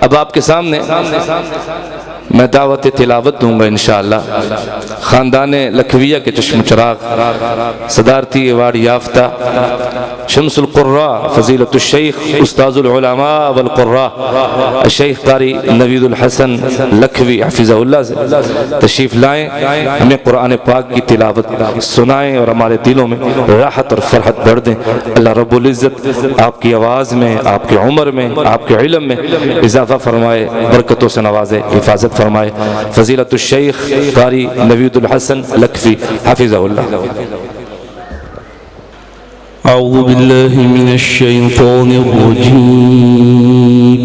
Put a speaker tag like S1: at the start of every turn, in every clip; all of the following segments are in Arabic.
S1: अब आपके सामने मैं दावत तिलावत दूंगा इंशाअल्लाह। ख़ानदान लखविया के चश्म चराग सदारती अवार्ड याफ्ता शम्सुल कुर्रा फ़ज़ीलतुश शेख उस्ताज़ुल उलमा वल कुर्रा शेख कारी नवीदुल हसन लखवी हफ़िज़हुल्लाह से तशरीफ़ लाएँ, हमें कुरान पाक की तिलावत सुनाएँ और हमारे दिलों में राहत और फरहत भर दें। अल्लाह रब्बुल इज़्ज़त आपकी आवाज़ में, आपकी उम्र में, आपके इल्म में इजाफ़ा फरमाए, बरकतों से नवाजे, हिफाजत फरमाए। फ़ज़ीलतुश शेख कारी नवीदुल हसन लखवी हफ़िज़हुल्लाह।
S2: अऊज़ु बिल्लाहि मिनश शैतानिर रजीम।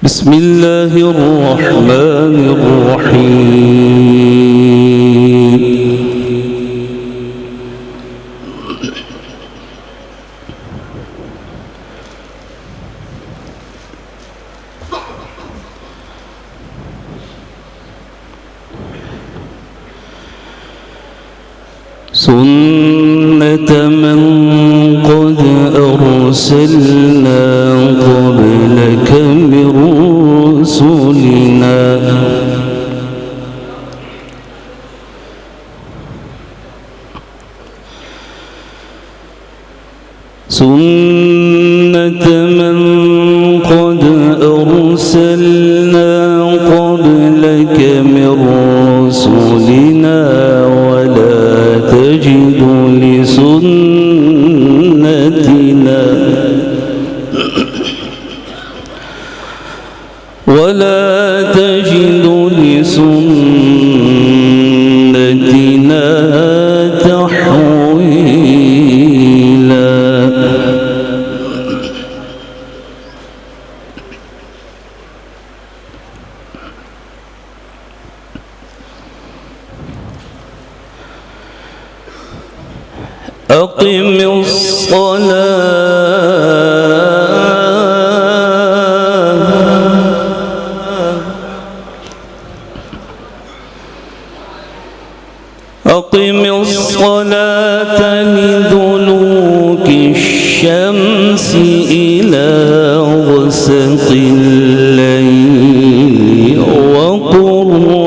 S2: बिस्मिल्लाहिर रहमानिर रहीम। सुन्नत मन क़द अरसलना क़ब्लक मिन रुसुलिना सुन्नत मन क़द अरसलना क़ब्लक मिन रुसुलिना वला तजिद लिसुन्नतिना वला तजिद लिसुन्नतिना तहवीला। أقم الصلاة لدلوك الشمس إلى غسق الليل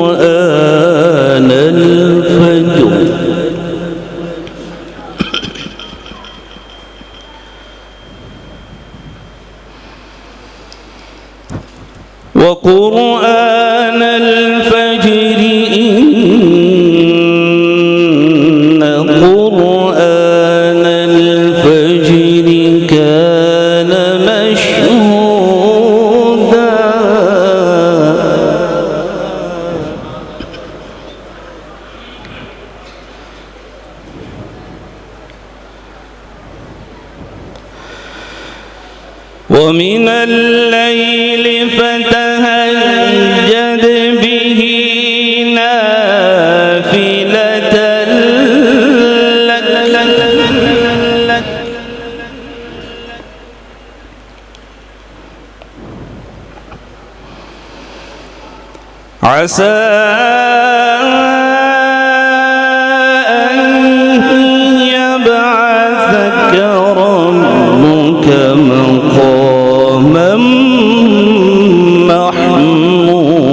S2: وقرآن الفجر وقرآن الفجر إن قرآن الفجر كان مشهودا ومن الليل فتهجد به نافلة لك عسى أن يبعثك ربك مقاما محمودا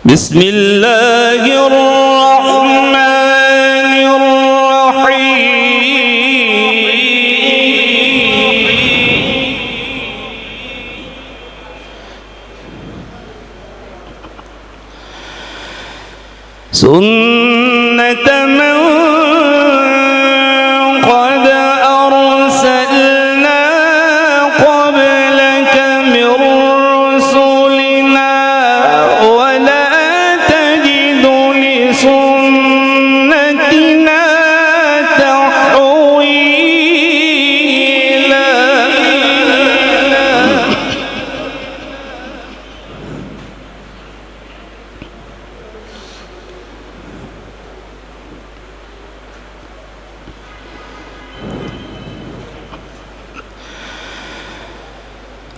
S2: بسم الله الرحمن الرحيم سنة من قد أرسلنا قبلك من رسلنا ولا تجد لسنتنا تحويلا.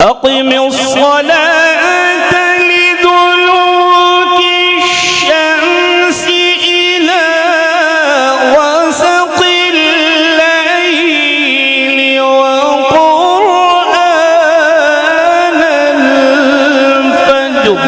S2: أقم الصلاة لدلوك الشمس إلى غسق الليل وقرآن الفجر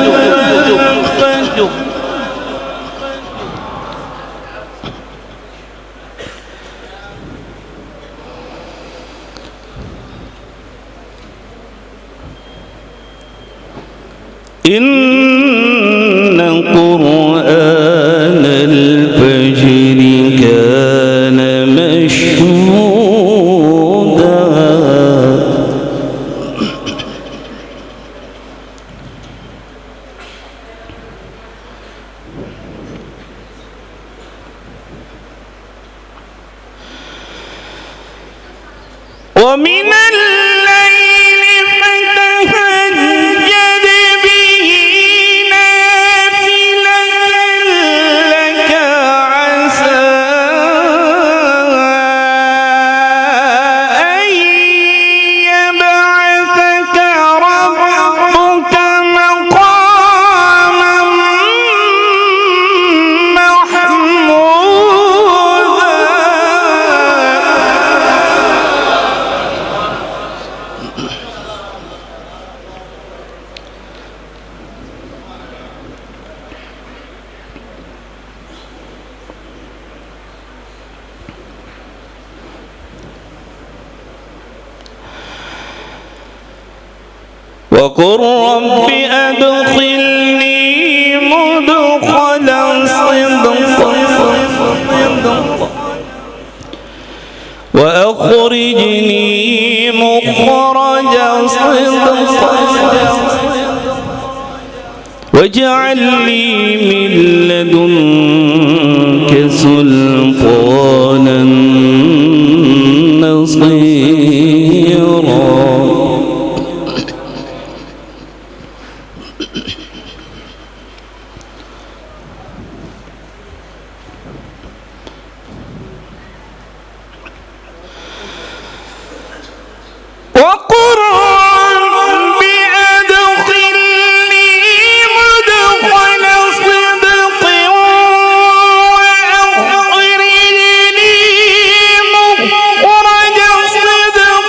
S2: إن قرآن الفجر كان مشهودا ومن الليل فتهجد به نافلة لك عسى أن يبعثك ربك مقاما محمودا وقل رب أدخلني مدخل صدق وأخرجني مخرج صدق واجعل لي من لدنك سلطانا نصيرا وقل رب أدخلني مدخل صدق وأخرجني مخرج صدق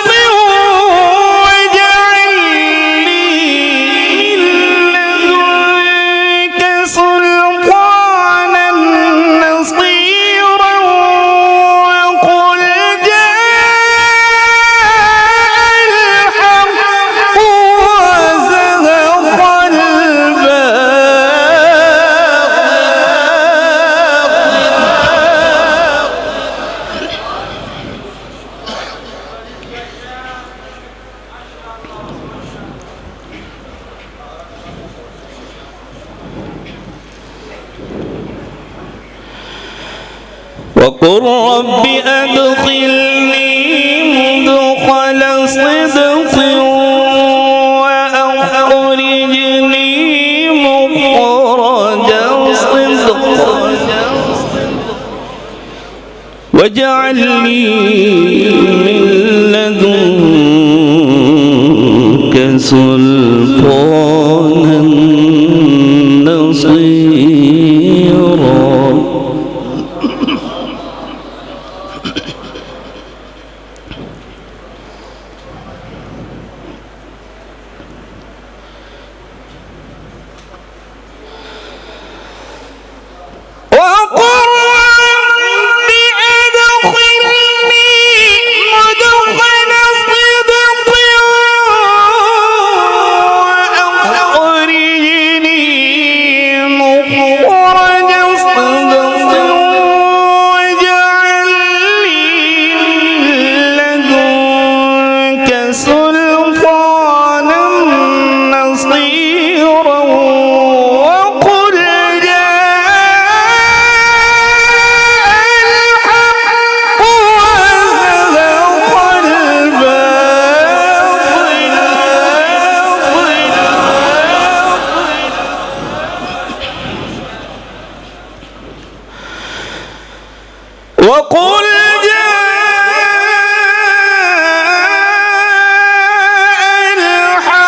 S2: واجعل لي من لدنك سلطانا نصيرا وقل وقل رب أدخلني مدخل صدق وأخرجني مخرج صدق واجعل لي من لدنك سلطانا نصيرا وقل جاء الحق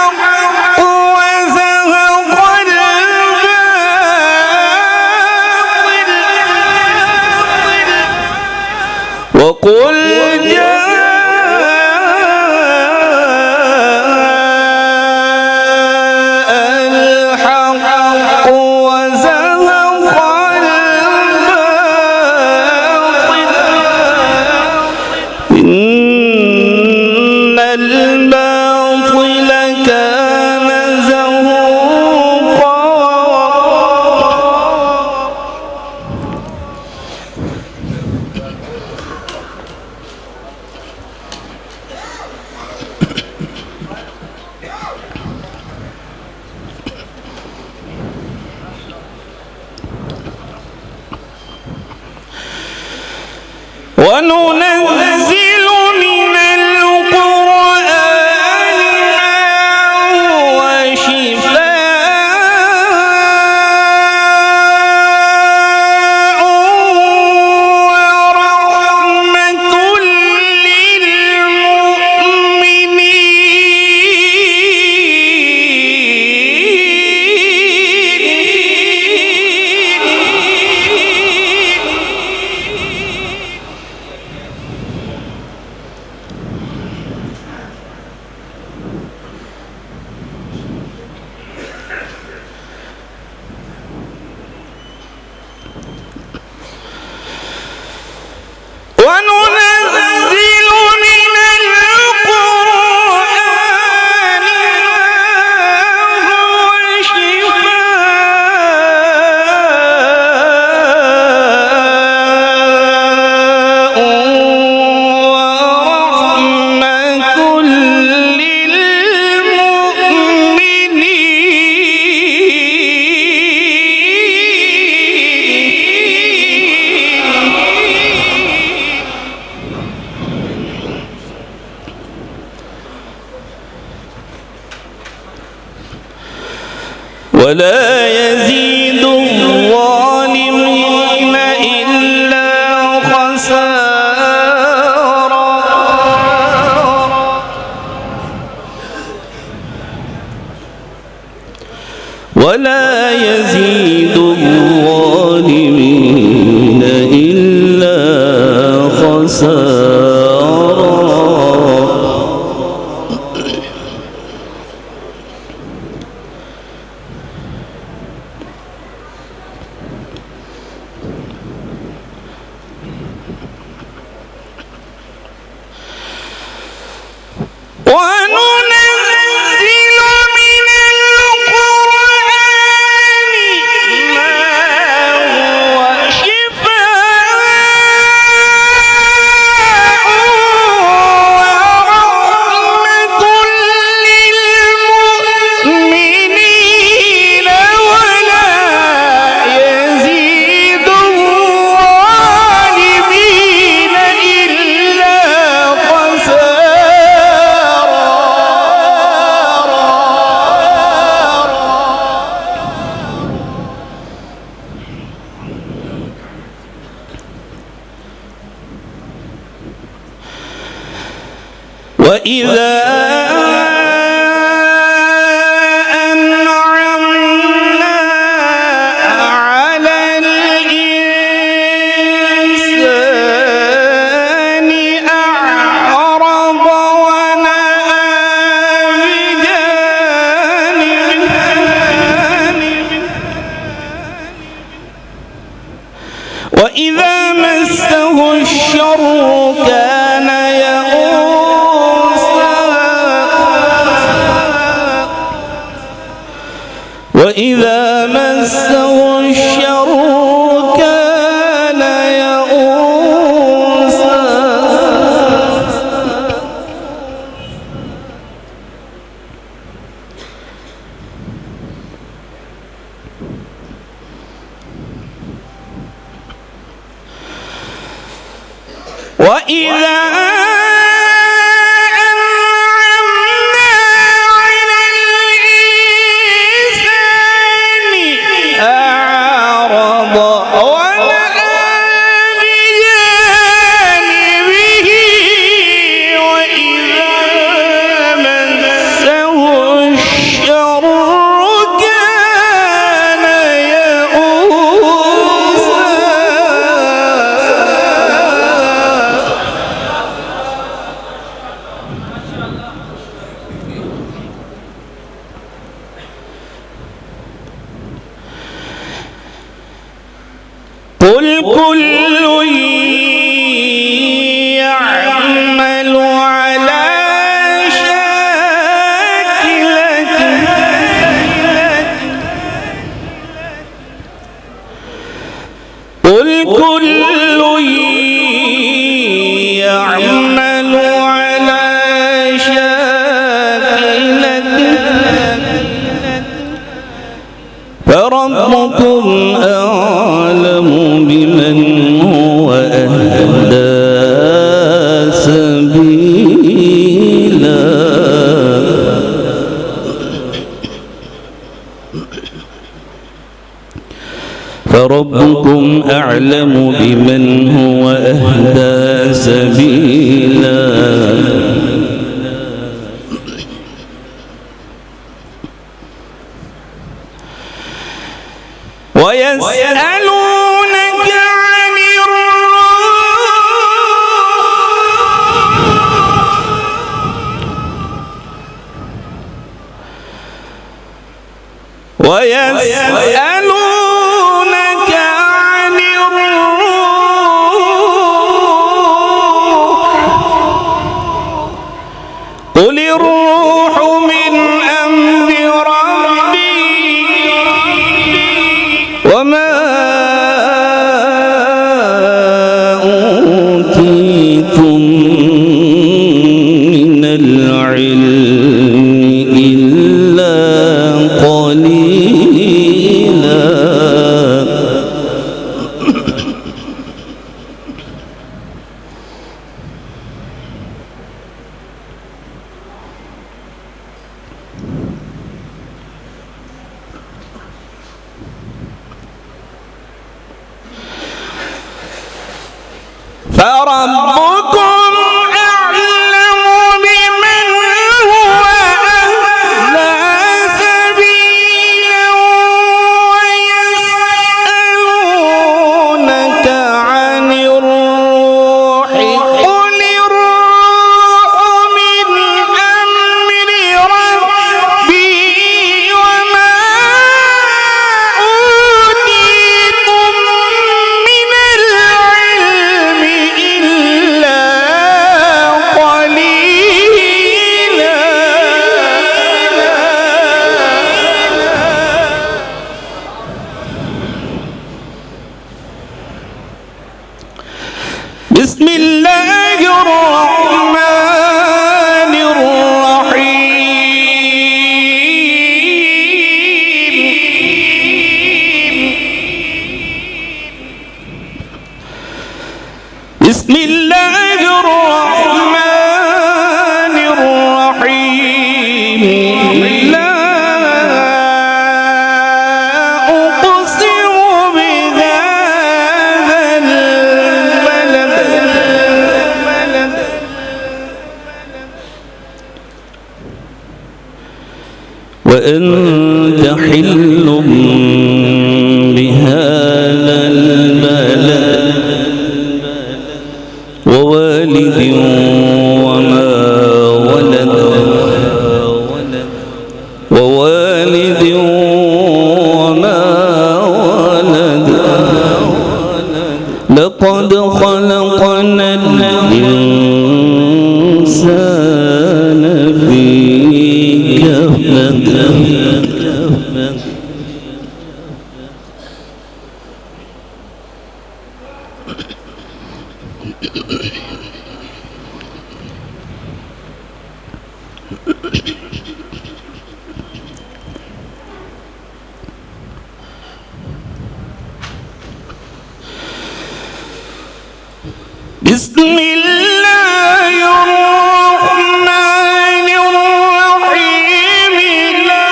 S2: وننزل من القرآن ما هو شفاء ورحمة ولا يزيد الظالمين إلا خسارا. ولا يزيد الظالمين إلا خسارا. وإذا أنعمنا على الإنسان أعرض ونأى بجانبه وإذا مسه الشر كان وإذا مسه الشر كان يئوسا. وإذا قل كل يعمل على شاكلته قل كل يعمل على شاكلته فربكم أعلم بمن هو
S3: فربكم أعلم بمن هو أهدى سبيلا
S2: ويسألونك عن ويسألونك عن الروح قل الروح من أمر ربي وما أوتيتم من العلم إلا قليلا فربكم أعلم بمن هو أهدى سبيلا ويسألونك عن الروح قل الروح من أمر ربي وما أوتيتم من العلم إلا قليلا بسم الله الرحمن الرحيم بسم الله الرحمن الرحيم لا أقسم بهذا البلد وأنت حل بهذا البلد ووالد وما ولد ووالد وما ولد لقد خلقنا الإنسان في كبد بسم الله الرحمن الرحيم لا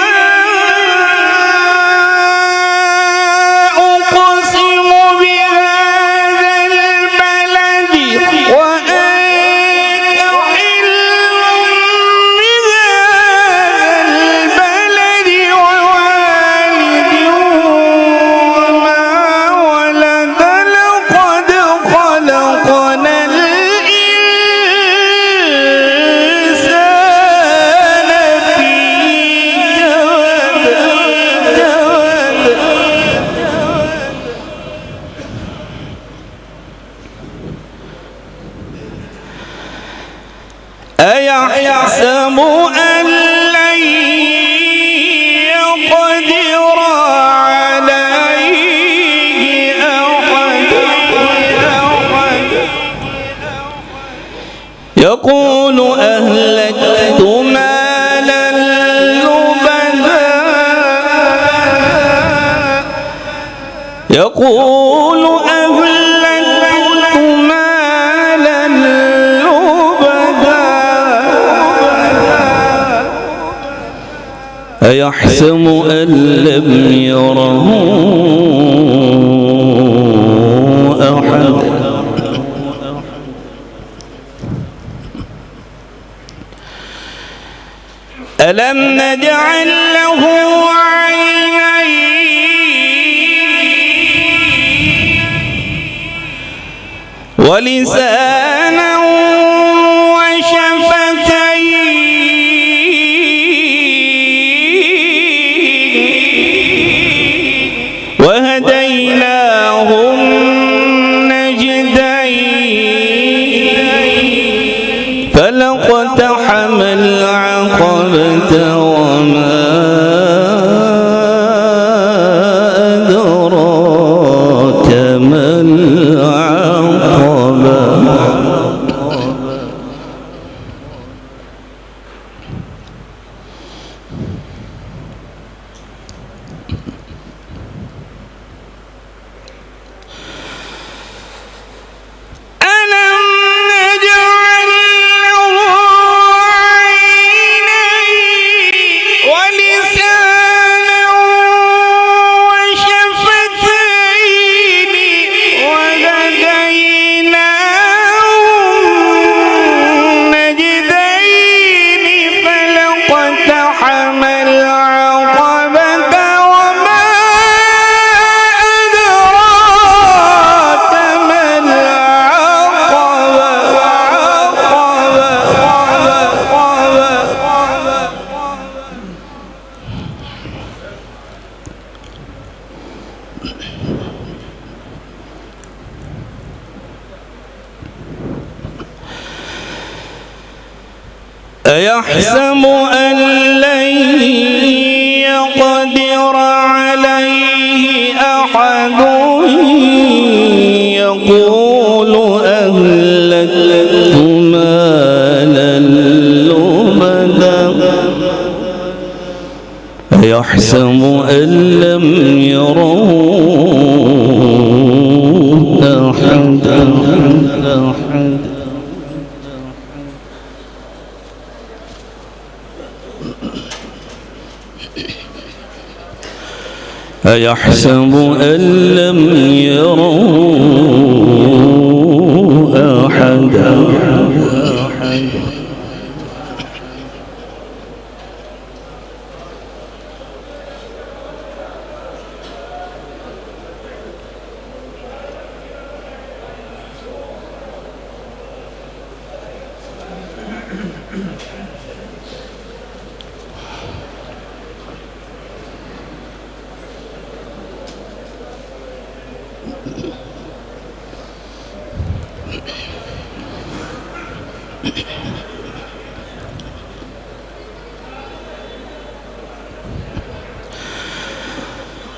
S2: أقسم بهذا البلد وأنت حل بهذا البلد ووالد وما ولد لقد خلقنا الإنسان في كبد أيحسب أن لن يقدر عليه أحد يقول أهلكت مالا لبدا يقول أهلكت مالا لبدا أيحسب أن لم يره ألم نجعل له عينين ولسانا وشفتين وهديناه النجدين فلاقتحم العقبة وما أدراك ما العقبة أيحسب أن لن يقدر عليه أحد يقول أهلكت مالا لبدا أيحسب أن لم يروه أحد أيحسب أن لم يروه أحدا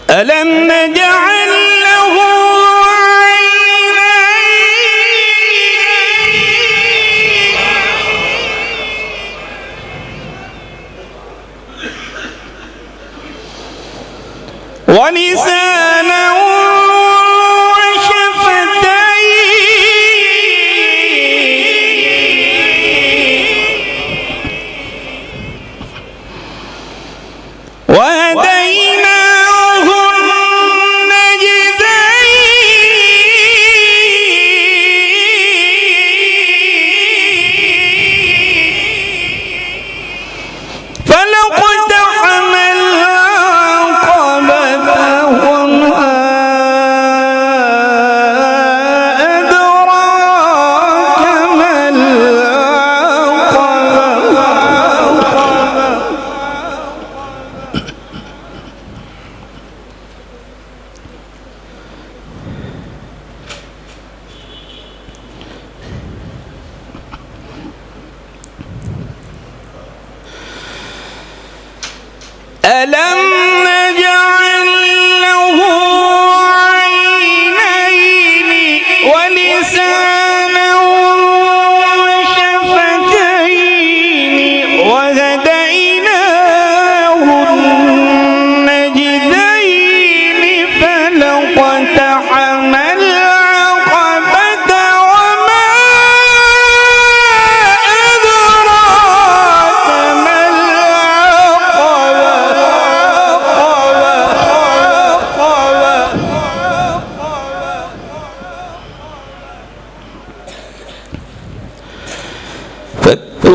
S2: ألم نجعل له عينين ولسانا وشفتين وهديناه النجدين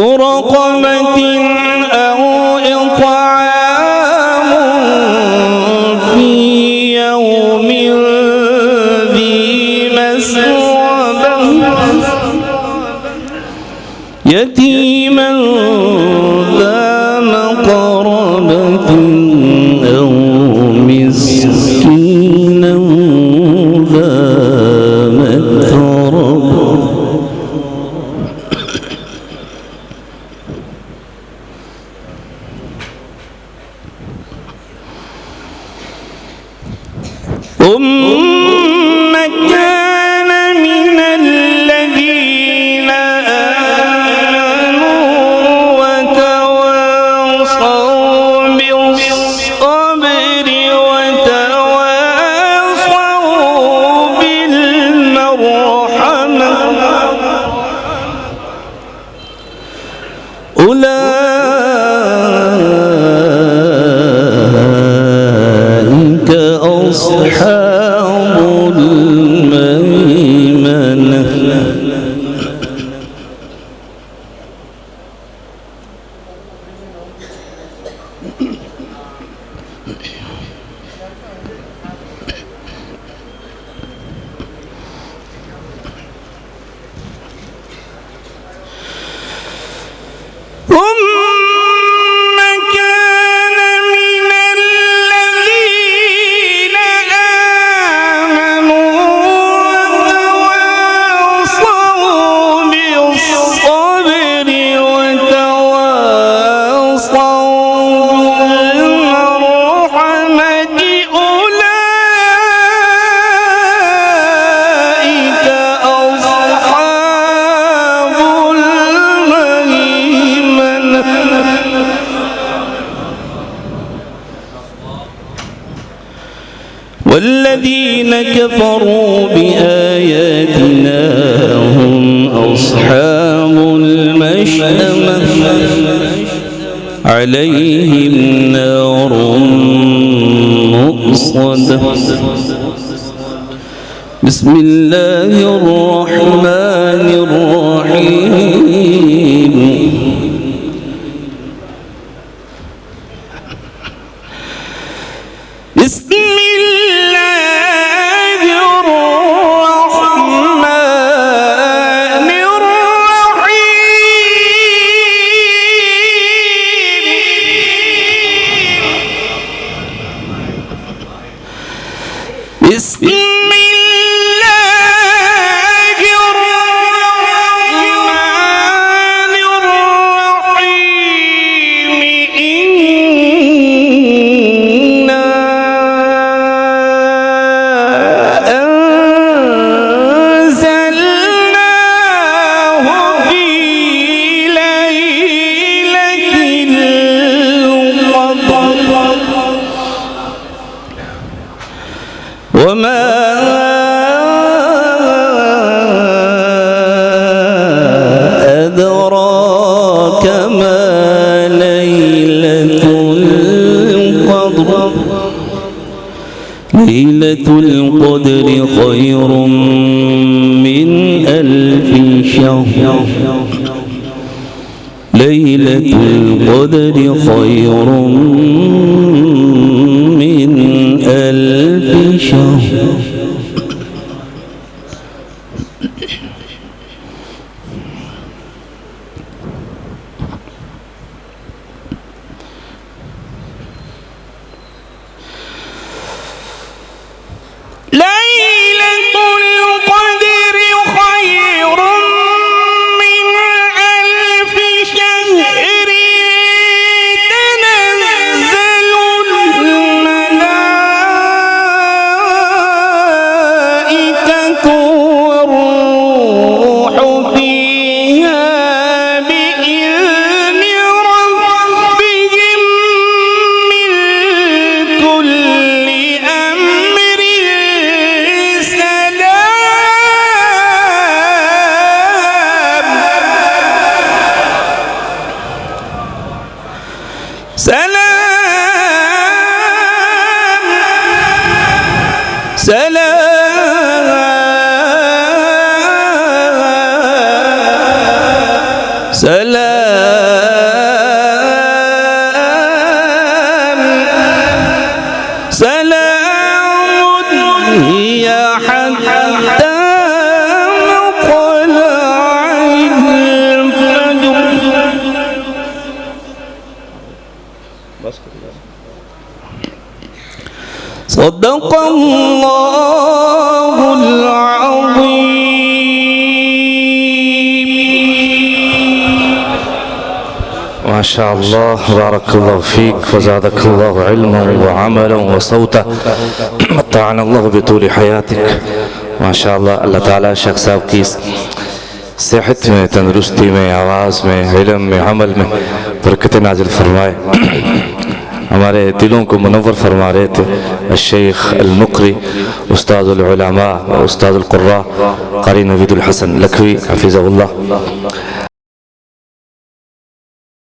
S3: رقبة أو إطعام في يوم ذي مسغبة يتيما ذا مقربة أو مسكينا ذا متربة ثم كان من الذين آمنوا وتواصوا بالصبر وتواصوا بالمرحمة أولئك أصحاب الميمنة ثم كان من الذين آمنوا وتواصوا بالصبر وتواصوا بالمرحمة أولئك أصحاب الميمنة والذين كفروا بآياتنا هم أصحاب المشأمة عليهم نار مؤصدة بسم الله الرحمن الرحيم بسم الله الرحمن الرحيم بسم الله الرحمن الرحيم إنا أنزلناه في ليلة القدر وما أدراك ما ليلة القدر ليلة القدر خير من ألف شهر ليلة القدر خير من ألف شهر ليلة القدر خير من ألف شهر تنزل الملائكة والروح فيها بإذن ربهم من كل أمر سلام
S2: صدق الله العظيم.
S1: ما شاء الله بارك الله فيك وزادك الله علما وعملا وصوتا متعنا الله بطول حياتك. ما شاء الله. اللہ تعالیٰ شیخ صاحب کی صحت میں، تندرستی میں، آواز میں، علم میں، عمل میں برکت نازل فرمائے. ہمارے دلوں کو منور فرما رہے تھے الشیخ المقری استاد العلماء و استاد القراء قاری نوید الحسن لکھوی حفظہ اللہ.